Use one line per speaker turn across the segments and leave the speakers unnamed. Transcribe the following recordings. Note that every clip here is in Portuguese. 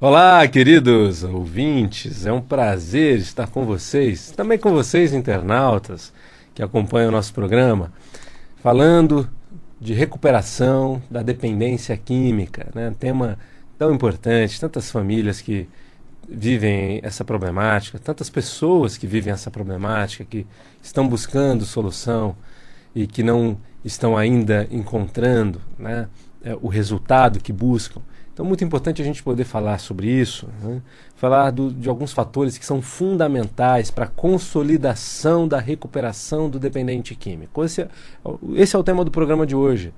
Olá, queridos ouvintes, é um prazer estar com vocês, também com vocês, internautas, que acompanham o nosso programa, falando de recuperação da dependência química, né? Um tema tão importante, tantas famílias que vivem essa problemática, tantas pessoas que vivem essa problemática, que estão buscando solução e que não estão ainda encontrando, né, o resultado que buscam. Então, muito importante a gente poder falar sobre isso, né? Falar de alguns fatores que são fundamentais para a consolidação da recuperação do dependente químico. Esse é o tema do programa de hoje.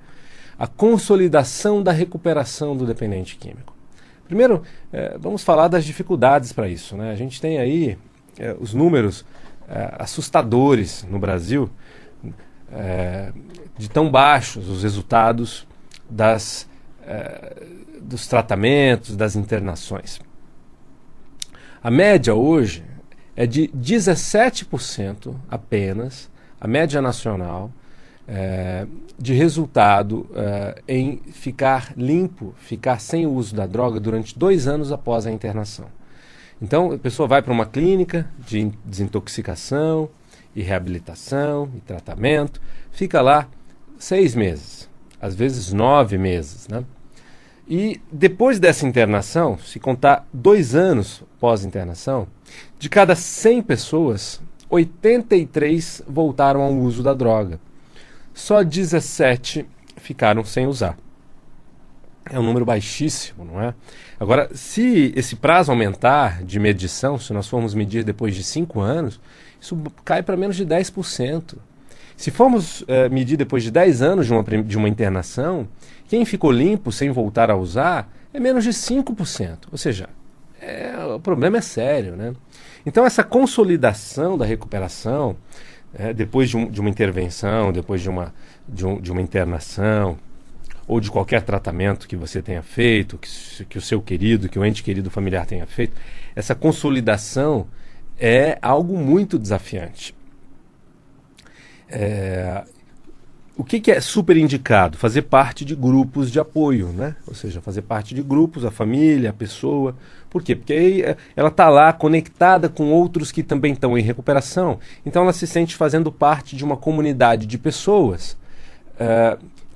A consolidação da recuperação do dependente químico. Primeiro, vamos falar das dificuldades para isso, né? A gente tem aí os números assustadores no Brasil, de tão baixos os resultados dos tratamentos, das internações. A média hoje é de 17% apenas, a média nacional, de resultado em ficar limpo, ficar sem o uso da droga durante 2 anos após a internação. Então, a pessoa vai para uma clínica de desintoxicação e reabilitação e tratamento, fica lá 6 meses, às vezes 9 meses, né? E depois dessa internação, se contar 2 anos pós-internação, de cada 100 pessoas, 83 voltaram ao uso da droga. Só 17 ficaram sem usar. É um número baixíssimo, não é? Agora, se esse prazo aumentar de medição, se nós formos medir depois de 5 anos, isso cai para menos de 10%. Se formos medir depois de 10 anos de uma internação, quem ficou limpo sem voltar a usar é menos de 5%. Ou seja, o problema é sério, né? Então, essa consolidação da recuperação, depois de uma intervenção, depois de uma internação, ou de qualquer tratamento que você tenha feito, que o seu querido, que o ente querido familiar tenha feito, essa consolidação é algo muito desafiante. O que é super indicado? Fazer parte de grupos de apoio, né? Ou seja, fazer parte de grupos, a família, a pessoa. Por quê? Porque aí ela está lá conectada com outros que também estão em recuperação. Então ela se sente fazendo parte de uma comunidade de pessoas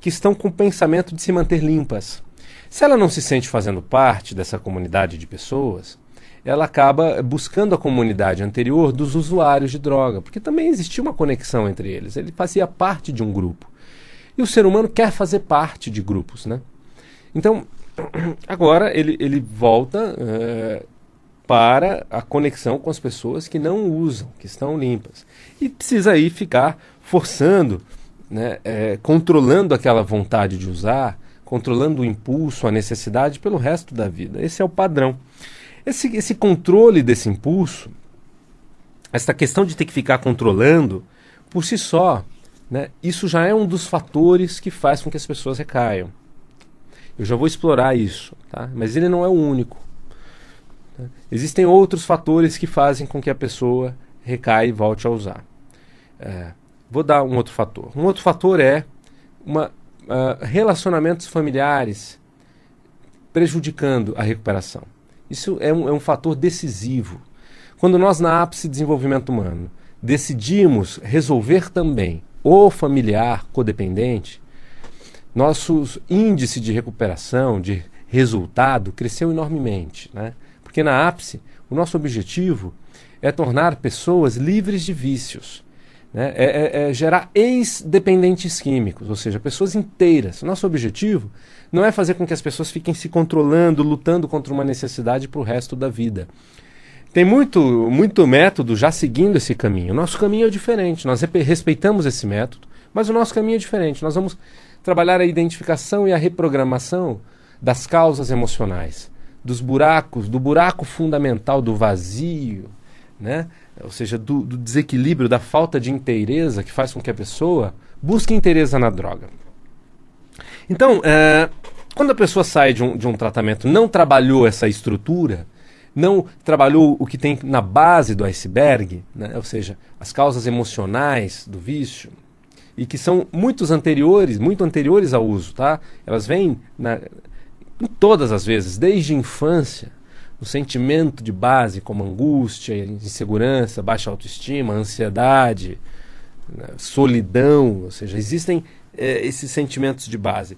que estão com o pensamento de se manter limpas. Se ela não se sente fazendo parte dessa comunidade de pessoas, ela acaba buscando a comunidade anterior dos usuários de droga, porque também existia uma conexão entre eles. Ele fazia parte de um grupo. E o ser humano quer fazer parte de grupos, né? Então, agora ele volta para a conexão com as pessoas que não usam, que estão limpas. E precisa aí ficar forçando, né, controlando aquela vontade de usar, controlando o impulso, a necessidade pelo resto da vida. Esse é o padrão. Esse controle desse impulso, essa questão de ter que ficar controlando, por si só, né, isso já é um dos fatores que faz com que as pessoas recaiam. Eu já vou explorar isso, tá? Mas ele não é o único. Tá? Existem outros fatores que fazem com que a pessoa recaia e volte a usar. Vou dar um outro fator. Um outro fator é relacionamentos familiares prejudicando a recuperação. Isso é um fator decisivo. Quando nós, na ápice de desenvolvimento humano, decidimos resolver também o familiar codependente, nosso índice de recuperação, de resultado, cresceu enormemente, né? Porque na ápice, o nosso objetivo é tornar pessoas livres de vícios, né? É gerar ex-dependentes químicos, ou seja, pessoas inteiras. Nosso objetivo não é fazer com que as pessoas fiquem se controlando, lutando contra uma necessidade para o resto da vida. Tem muito método já seguindo esse caminho. O nosso caminho é diferente, nós respeitamos esse método, mas o nosso caminho é diferente. Nós vamos trabalhar a identificação e a reprogramação das causas emocionais, dos buracos, do buraco fundamental, do vazio, né? Ou seja, do desequilíbrio, da falta de inteireza que faz com que a pessoa busque inteireza na droga. Então, quando a pessoa sai de um tratamento, não trabalhou essa estrutura, não trabalhou o que tem na base do iceberg, né? Ou seja, as causas emocionais do vício, e que são muito anteriores ao uso, tá? Elas vêm em todas as vezes, desde a infância. o sentimento de base, como angústia, insegurança, baixa autoestima, ansiedade, né, solidão, ou seja, existem esses sentimentos de base.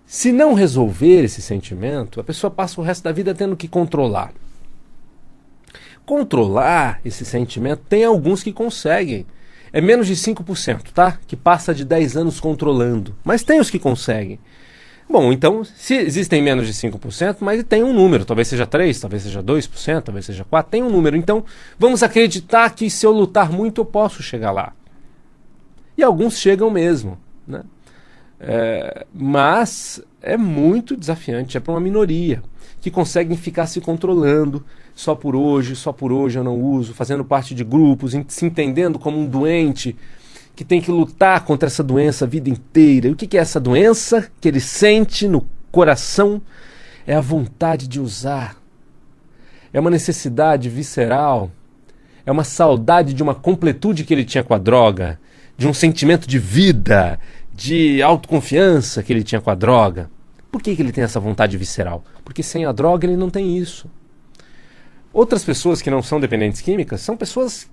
Se não resolver esse sentimento, a pessoa passa o resto da vida tendo que controlar. Controlar esse sentimento, tem alguns que conseguem. É menos de 5%, tá? Que passa de 10 anos controlando. Mas tem os que conseguem. Bom, então, se existem menos de 5%, mas tem um número. Talvez seja 3%, talvez seja 2%, talvez seja 4%. Tem um número. Então, vamos acreditar que se eu lutar muito, eu posso chegar lá. E alguns chegam mesmo, né? Mas é muito desafiante. É para uma minoria que conseguem ficar se controlando. Só por hoje eu não uso, fazendo parte de grupos, se entendendo como um doente que tem que lutar contra essa doença a vida inteira. E o que é essa doença que ele sente no coração? É a vontade de usar. É uma necessidade visceral. É uma saudade de uma completude que ele tinha com a droga, de um sentimento de vida, de autoconfiança que ele tinha com a droga. Por que ele tem essa vontade visceral? Porque sem a droga ele não tem isso. Outras pessoas que não são dependentes químicas são pessoas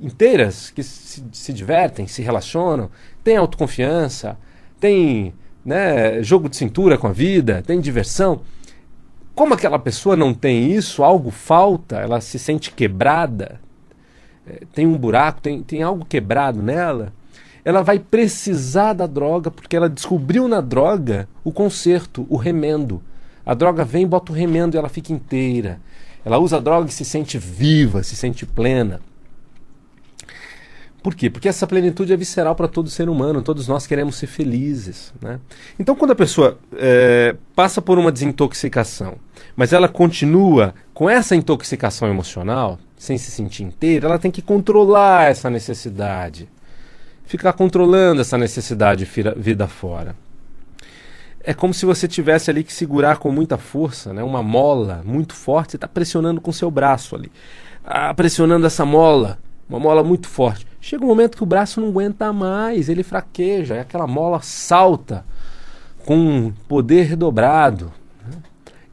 inteiras que se divertem, se relacionam, têm autoconfiança, têm, né, jogo de cintura com a vida, têm diversão. Como aquela pessoa não tem isso, algo falta, ela se sente quebrada, tem um buraco, tem algo quebrado nela, ela vai precisar da droga porque ela descobriu na droga o conserto, o remendo. A droga vem, bota o remendo e ela fica inteira. Ela usa a droga e se sente viva, se sente plena. Por quê? Porque essa plenitude é visceral para todo ser humano, todos nós queremos ser felizes, né? Então, quando a pessoa passa por uma desintoxicação, mas ela continua com essa intoxicação emocional, sem se sentir inteira, ela tem que controlar essa necessidade, ficar controlando essa necessidade vida fora. É como se você tivesse ali que segurar com muita força, né, uma mola muito forte, você está pressionando com o seu braço ali, pressionando essa mola, uma mola muito forte. Chega um momento que o braço não aguenta mais, ele fraqueja, e aquela mola salta com um poder redobrado, né?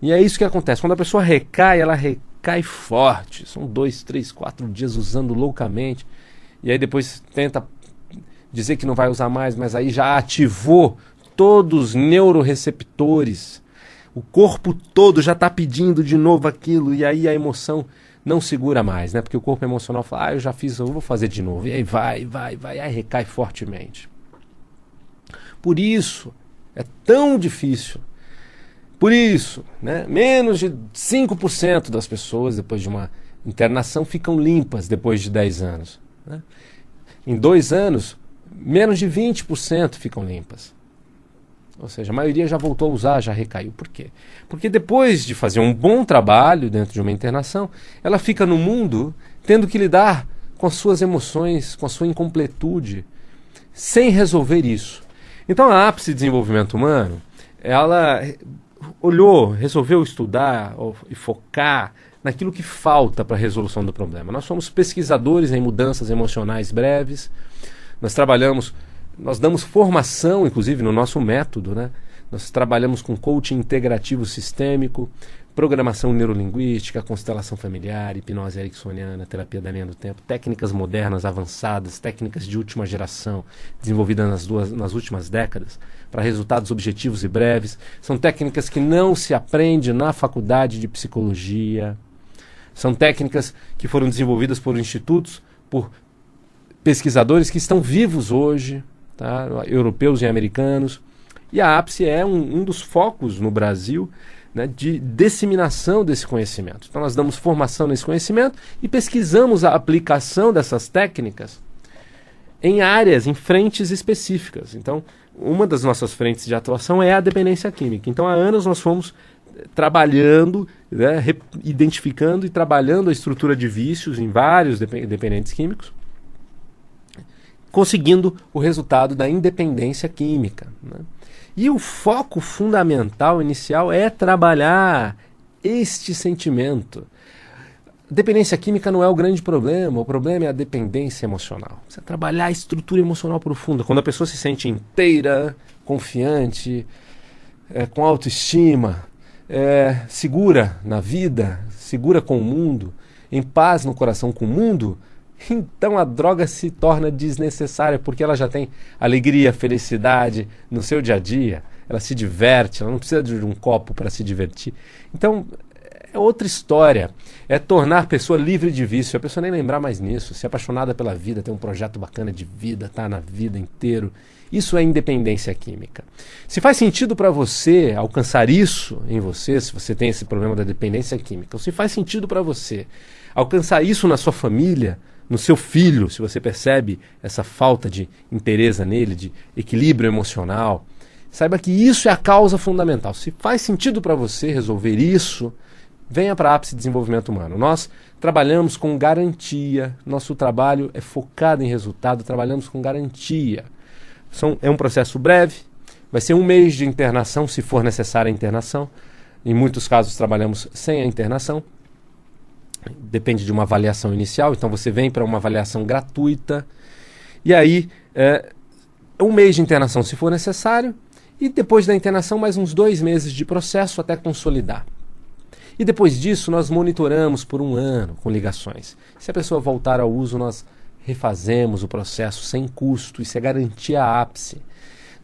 E é isso que acontece. Quando a pessoa recai, ela recai forte. São 2, 3, 4 dias usando loucamente. E aí depois tenta dizer que não vai usar mais, mas aí já ativou todos os neuroreceptores. O corpo todo já está pedindo de novo aquilo. E aí a emoção não segura mais, né? Porque o corpo emocional fala, eu já fiz, eu vou fazer de novo. E aí vai, aí recai fortemente. Por isso é tão difícil. Por isso, né, menos de 5% das pessoas, depois de uma internação, ficam limpas depois de 10 anos. Né? Em 2 anos, menos de 20% ficam limpas. Ou seja, a maioria já voltou a usar, já recaiu. Por quê? Porque depois de fazer um bom trabalho dentro de uma internação, ela fica no mundo tendo que lidar com as suas emoções, com a sua incompletude, sem resolver isso. Então a ápice de desenvolvimento humano, ela olhou, resolveu estudar e focar naquilo que falta para a resolução do problema. Nós somos pesquisadores em mudanças emocionais breves, nós damos formação, inclusive, no nosso método, né? Nós trabalhamos com coaching integrativo sistêmico, programação neurolinguística, constelação familiar, hipnose ericksoniana, terapia da linha do tempo, técnicas modernas, avançadas, técnicas de última geração, desenvolvidas nas últimas décadas, para resultados objetivos e breves. São técnicas que não se aprende na faculdade de psicologia. São técnicas que foram desenvolvidas por institutos, por pesquisadores que estão vivos hoje, tá? Europeus e americanos. E a ápice é um dos focos no Brasil, né, de disseminação desse conhecimento. Então nós damos formação nesse conhecimento e pesquisamos a aplicação dessas técnicas em áreas, em frentes específicas. Então, uma das nossas frentes de atuação é a dependência química. Então, há anos nós fomos trabalhando, né, identificando e trabalhando a estrutura de vícios em vários dependentes químicos, conseguindo o resultado da independência química, né? E o foco fundamental inicial é trabalhar este sentimento. Dependência química não é o grande problema, o problema é a dependência emocional. Você trabalhar a estrutura emocional profunda, quando a pessoa se sente inteira, confiante, com autoestima, segura na vida, segura com o mundo, em paz no coração com o mundo, então a droga se torna desnecessária, porque ela já tem alegria, felicidade no seu dia a dia, ela se diverte, ela não precisa de um copo para se divertir. Então, é outra história, é tornar a pessoa livre de vício, a pessoa nem lembrar mais nisso, ser apaixonada pela vida, ter um projeto bacana de vida, estar na vida inteiro. Isso é independência química. Se faz sentido para você alcançar isso em você, se você tem esse problema da dependência química, ou se faz sentido para você alcançar isso na sua família, no seu filho, se você percebe essa falta de interesse nele, de equilíbrio emocional, saiba que isso é a causa fundamental. Se faz sentido para você resolver isso, venha para a Ápice Desenvolvimento Humano. Nós trabalhamos com garantia, nosso trabalho é focado em resultado, trabalhamos com garantia. É um processo breve, vai ser 1 mês de internação, se for necessária a internação. Em muitos casos trabalhamos sem a internação. Depende de uma avaliação inicial, então você vem para uma avaliação gratuita. E aí, 1 mês de internação se for necessário, e depois da internação mais uns 2 meses de processo até consolidar. E depois disso nós monitoramos por 1 ano com ligações. Se a pessoa voltar ao uso, nós refazemos o processo sem custo, isso é garantia ápice.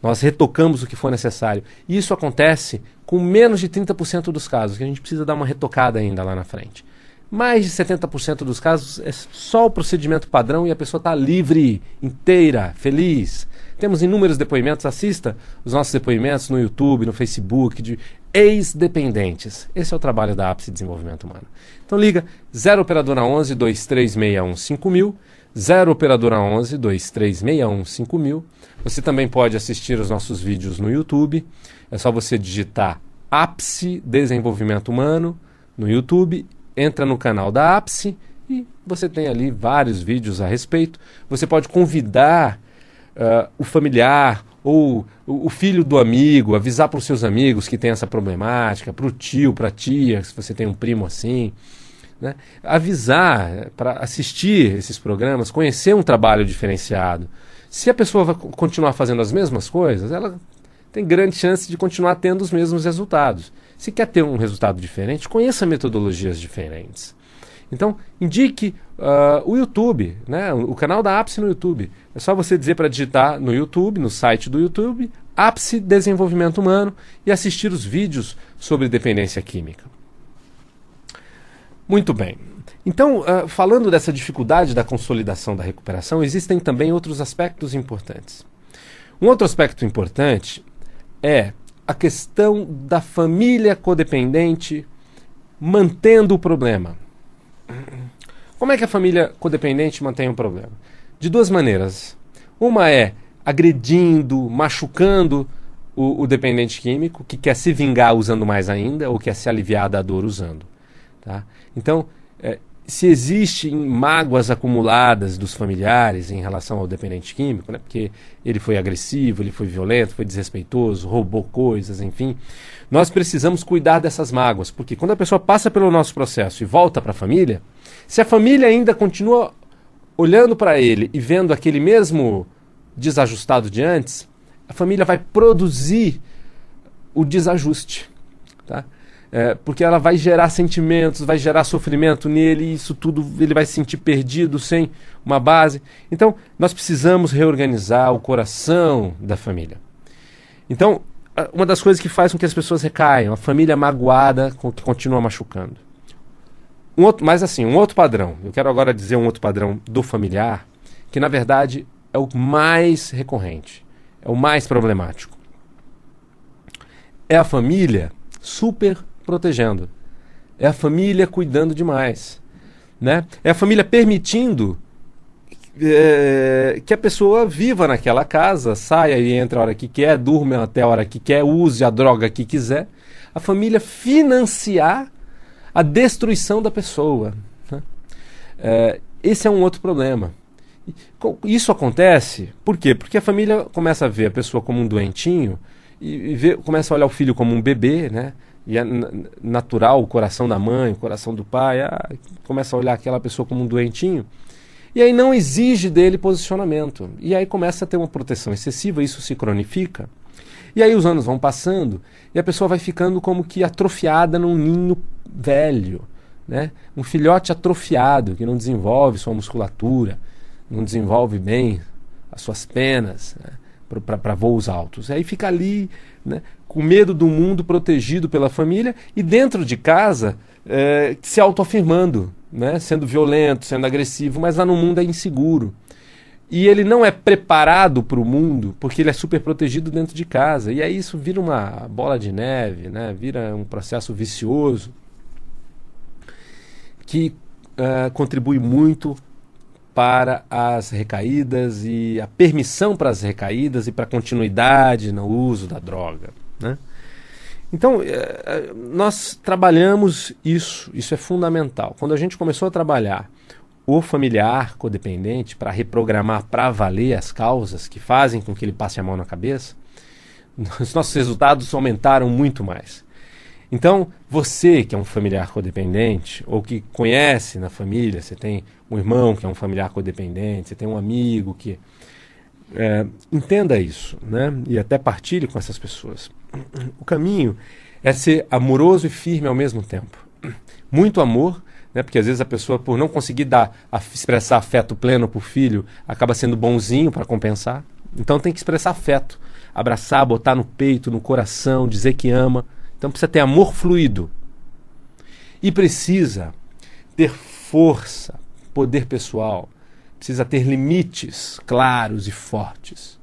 Nós retocamos o que for necessário. E isso acontece com menos de 30% dos casos, que a gente precisa dar uma retocada ainda lá na frente. Mais de 70% dos casos é só o procedimento padrão e a pessoa está livre, inteira, feliz. Temos inúmeros depoimentos, assista os nossos depoimentos no YouTube, no Facebook, de ex-dependentes. Esse é o trabalho da Ápice Desenvolvimento Humano. Então liga 0 operadora 11 2361 5000, 0 operadora 11 2361 5000. Você também pode assistir os nossos vídeos no YouTube. É só você digitar Ápice Desenvolvimento Humano no YouTube. Entra no canal da Ápice e você tem ali vários vídeos a respeito. Você pode convidar o familiar ou o filho do amigo, avisar para os seus amigos que tem essa problemática, para o tio, para a tia, se você tem um primo assim, né? Avisar para assistir esses programas, conhecer um trabalho diferenciado. Se a pessoa vai continuar fazendo as mesmas coisas, ela tem grande chance de continuar tendo os mesmos resultados. Se quer ter um resultado diferente, conheça metodologias diferentes. Então, indique o YouTube, né? O canal da Ápice no YouTube. É só você dizer para digitar no YouTube, no site do YouTube, Ápice Desenvolvimento Humano e assistir os vídeos sobre dependência química. Muito bem. Então, falando dessa dificuldade da consolidação da recuperação, existem também outros aspectos importantes. Um outro aspecto importante é a questão da família codependente mantendo o problema. Como é que a família codependente mantém o problema? De 2 maneiras. Uma é agredindo, machucando o dependente químico, que quer se vingar usando mais ainda, ou quer se aliviar da dor usando. Tá? Então, se existem mágoas acumuladas dos familiares em relação ao dependente químico, né, porque ele foi agressivo, ele foi violento, foi desrespeitoso, roubou coisas, enfim, nós precisamos cuidar dessas mágoas, porque quando a pessoa passa pelo nosso processo e volta para a família, se a família ainda continua olhando para ele e vendo aquele mesmo desajustado de antes, a família vai produzir o desajuste, tá? Porque ela vai gerar sentimentos, vai gerar sofrimento nele, e isso tudo ele vai se sentir perdido, sem uma base. Então, nós precisamos reorganizar o coração da família. Então, uma das coisas que faz com que as pessoas recaiam, a família magoada que continua machucando. Mas assim, um outro padrão, eu quero agora dizer um outro padrão do familiar, que na verdade é o mais recorrente, é o mais problemático. É a família super protegendo. É a família cuidando demais, né? É a família permitindo que a pessoa viva naquela casa, saia e entre a hora que quer, durma até a hora que quer, use a droga que quiser. A família financiar a destruição da pessoa, né? Esse é um outro problema. Isso acontece, por quê? Porque a família começa a ver a pessoa como um doentinho e começa a olhar o filho como um bebê, né? E é natural o coração da mãe, o coração do pai, começa a olhar aquela pessoa como um doentinho, e aí não exige dele posicionamento. E aí começa a ter uma proteção excessiva, isso se cronifica. E aí os anos vão passando e a pessoa vai ficando como que atrofiada num ninho velho, né? Um filhote atrofiado que não desenvolve sua musculatura, não desenvolve bem as suas penas, né? Para voos altos. Aí fica ali, né, com medo do mundo, protegido pela família e dentro de casa se autoafirmando, né? Sendo violento, sendo agressivo, mas lá no mundo é inseguro. E ele não é preparado para o mundo porque ele é super protegido dentro de casa. E aí isso vira uma bola de neve, né? Vira um processo vicioso que contribui muito para as recaídas e a permissão para as recaídas e para a continuidade no uso da droga, né? Então, nós trabalhamos isso é fundamental. Quando a gente começou a trabalhar o familiar codependente para reprogramar para valer as causas que fazem com que ele passe a mão na cabeça, os nossos resultados aumentaram muito mais. Então, você que é um familiar codependente, ou que conhece na família, você tem um irmão que é um familiar codependente, você tem um amigo que... entenda isso, né? E até partilhe com essas pessoas. O caminho é ser amoroso e firme ao mesmo tempo. Muito amor, né? Porque às vezes a pessoa, por não conseguir expressar afeto pleno para o filho, acaba sendo bonzinho para compensar. Então tem que expressar afeto, abraçar, botar no peito, no coração, dizer que ama. Então precisa ter amor fluido. E precisa ter força, poder pessoal. Precisa ter limites claros e fortes.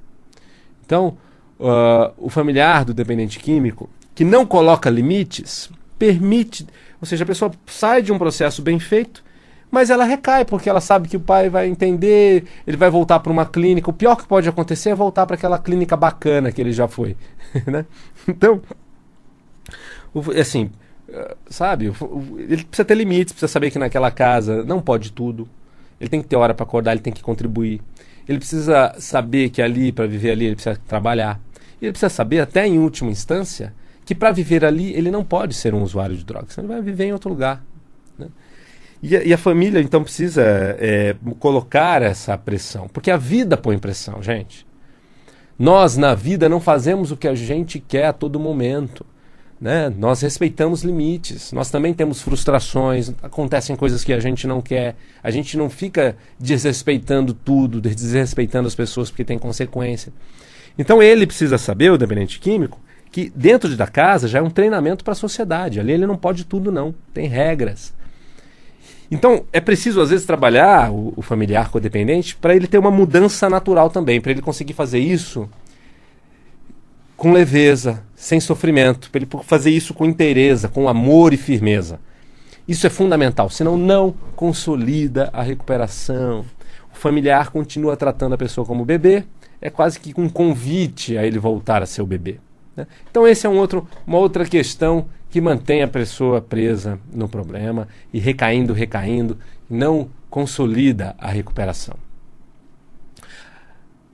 Então, o familiar do dependente químico, que não coloca limites, permite... Ou seja, a pessoa sai de um processo bem feito, mas ela recai, porque ela sabe que o pai vai entender, ele vai voltar para uma clínica. O pior que pode acontecer é voltar para aquela clínica bacana que ele já foi. Né? Então... assim, sabe, ele precisa ter limites, precisa saber que naquela casa não pode tudo, ele tem que ter hora para acordar, ele tem que contribuir, ele precisa saber que ali, para viver ali, ele precisa trabalhar, ele precisa saber, até em última instância, que para viver ali ele não pode ser um usuário de drogas, senão ele vai viver em outro lugar, né? E a família então precisa colocar essa pressão, porque a vida põe pressão, gente. Nós na vida não fazemos o que a gente quer a todo momento, né? Nós respeitamos limites, nós também temos frustrações, acontecem coisas que a gente não quer, a gente não fica desrespeitando tudo, desrespeitando as pessoas porque tem consequência. Então ele precisa saber, o dependente químico, que dentro da casa já é um treinamento para a sociedade, ali ele não pode tudo não, tem regras. Então é preciso às vezes trabalhar o familiar codependente para ele ter uma mudança natural também, para ele conseguir fazer isso com leveza, sem sofrimento, para ele fazer isso com inteireza, com amor e firmeza. Isso é fundamental, senão não consolida a recuperação. O familiar continua tratando a pessoa como bebê, é quase que um convite a ele voltar a ser o bebê, né? Então esse é uma outra questão que mantém a pessoa presa no problema e recaindo, não consolida a recuperação.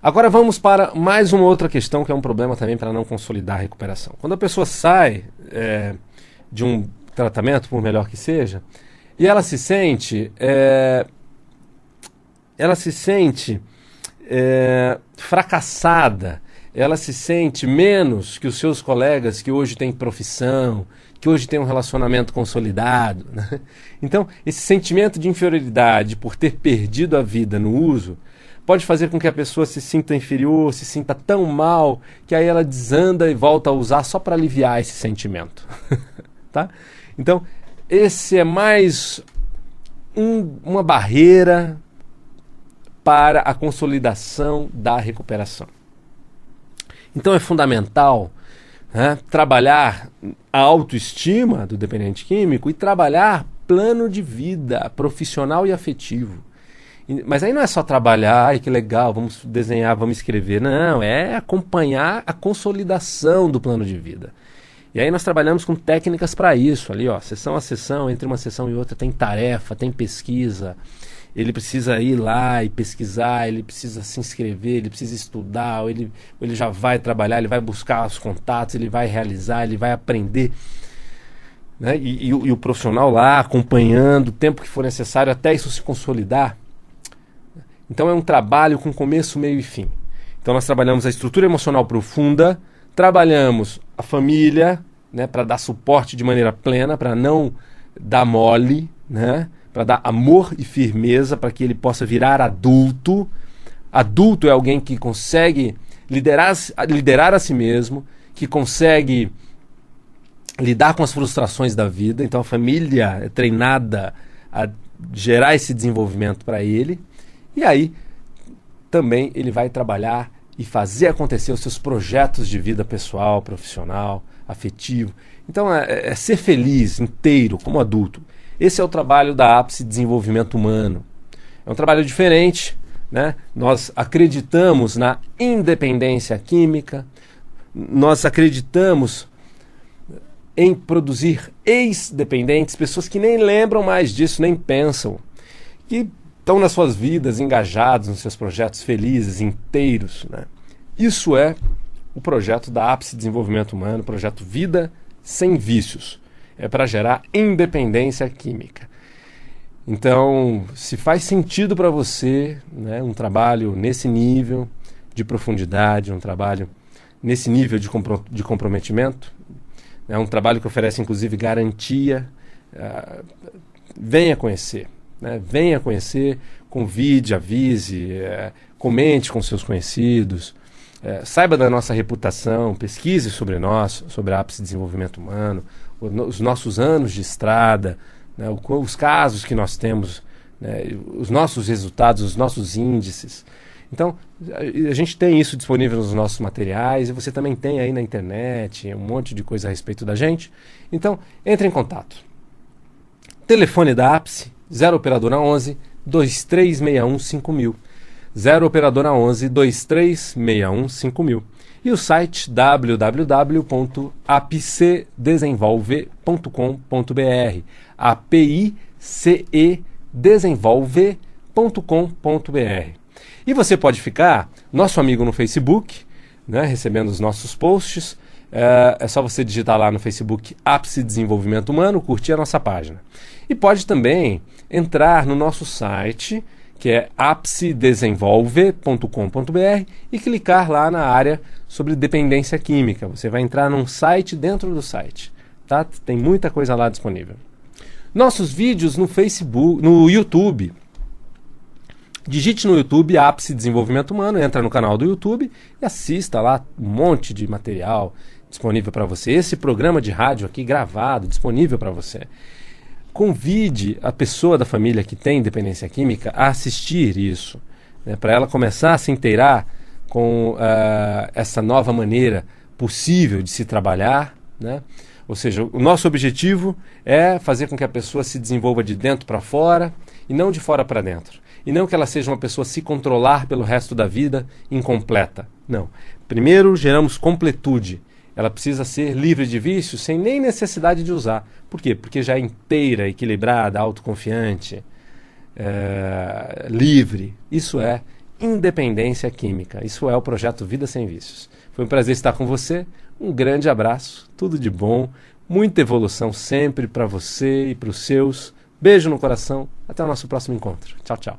Agora vamos para mais uma outra questão que é um problema também para não consolidar a recuperação. Quando a pessoa sai de um tratamento, por melhor que seja, e ela se sente fracassada, ela se sente menos que os seus colegas que hoje têm profissão, que hoje têm um relacionamento consolidado, né? Então, esse sentimento de inferioridade por ter perdido a vida no uso pode fazer com que a pessoa se sinta inferior, se sinta tão mal, que aí ela desanda e volta a usar só para aliviar esse sentimento. Tá? Então, esse é mais uma barreira para a consolidação da recuperação. Então é fundamental, né, trabalhar a autoestima do dependente químico e trabalhar plano de vida profissional e afetivo. Mas aí não é só trabalhar, ai que legal, vamos desenhar, vamos escrever. Não, é acompanhar a consolidação do plano de vida. E aí nós trabalhamos com técnicas para isso, ali ó, sessão a sessão, entre uma sessão e outra tem tarefa, tem pesquisa. Ele precisa ir lá e pesquisar, ele precisa se inscrever, ele precisa estudar, ou ele já vai trabalhar, ele vai buscar os contatos, ele vai realizar, ele vai aprender, né? E o profissional lá acompanhando o tempo que for necessário até isso se consolidar. Então é um trabalho com começo, meio e fim. Então nós trabalhamos a estrutura emocional profunda, trabalhamos a família, né, para dar suporte de maneira plena, para não dar mole, né, para dar amor e firmeza para que ele possa virar adulto. Adulto é alguém que consegue liderar a si mesmo, que consegue lidar com as frustrações da vida. Então a família é treinada a gerar esse desenvolvimento para ele. E aí também ele vai trabalhar e fazer acontecer os seus projetos de vida pessoal, profissional, afetivo. Então é ser feliz, inteiro, como adulto. Esse é o trabalho da Ápice Desenvolvimento Humano. É um trabalho diferente, né? Nós acreditamos na independência química, nós acreditamos em produzir ex-dependentes, pessoas que nem lembram mais disso, nem pensam, que estão nas suas vidas engajados nos seus projetos felizes, inteiros, né? Isso é o projeto da Ápice Desenvolvimento Humano, projeto Vida Sem Vícios. É para gerar independência química. Então, se faz sentido para você, né, um trabalho nesse nível de profundidade, um trabalho nesse nível de comprometimento, é um trabalho que oferece inclusive garantia, venha conhecer. Né? Venha conhecer, convide, avise, comente com seus conhecidos, saiba da nossa reputação, pesquise sobre nós, sobre a Ápice Desenvolvimento Humano, os nossos anos de estrada, né, os casos que nós temos, né, os nossos resultados, os nossos índices. Então, a gente tem isso disponível nos nossos materiais e você também tem aí na internet um monte de coisa a respeito da gente. Então, entre em contato. Telefone da Ápice, 0 operadora 11 2361 5000. 0 operadora 11 2361 5000. E o site www.apicedesenvolve.com.br. apicedesenvolve.com.br. E você pode ficar nosso amigo no Facebook, né, recebendo os nossos posts. É só você digitar lá no Facebook Ápice Desenvolvimento Humano, curtir a nossa página. E pode também entrar no nosso site, que é apicedesenvolve.com.br, e clicar lá na área sobre dependência química. Você vai entrar num site dentro do site. Tá? Tem muita coisa lá disponível. Nossos vídeos no Facebook, no YouTube. Digite no YouTube Ápice Desenvolvimento Humano, entra no canal do YouTube e assista lá um monte de material disponível para você. Esse programa de rádio aqui gravado, disponível para você. Convide a pessoa da família que tem dependência química a assistir isso, né, para ela começar a se inteirar com essa nova maneira possível de se trabalhar, né? Ou seja, o nosso objetivo é fazer com que a pessoa se desenvolva de dentro para fora e não de fora para dentro. E não que ela seja uma pessoa a se controlar pelo resto da vida incompleta. Não. Primeiro, geramos completude. Ela precisa ser livre de vícios sem nem necessidade de usar. Por quê? Porque já é inteira, equilibrada, autoconfiante, livre. Isso é independência química. Isso é o projeto Vida Sem Vícios. Foi um prazer estar com você. Um grande abraço, tudo de bom, muita evolução sempre para você e para os seus. Beijo no coração. Até o nosso próximo encontro. Tchau, tchau.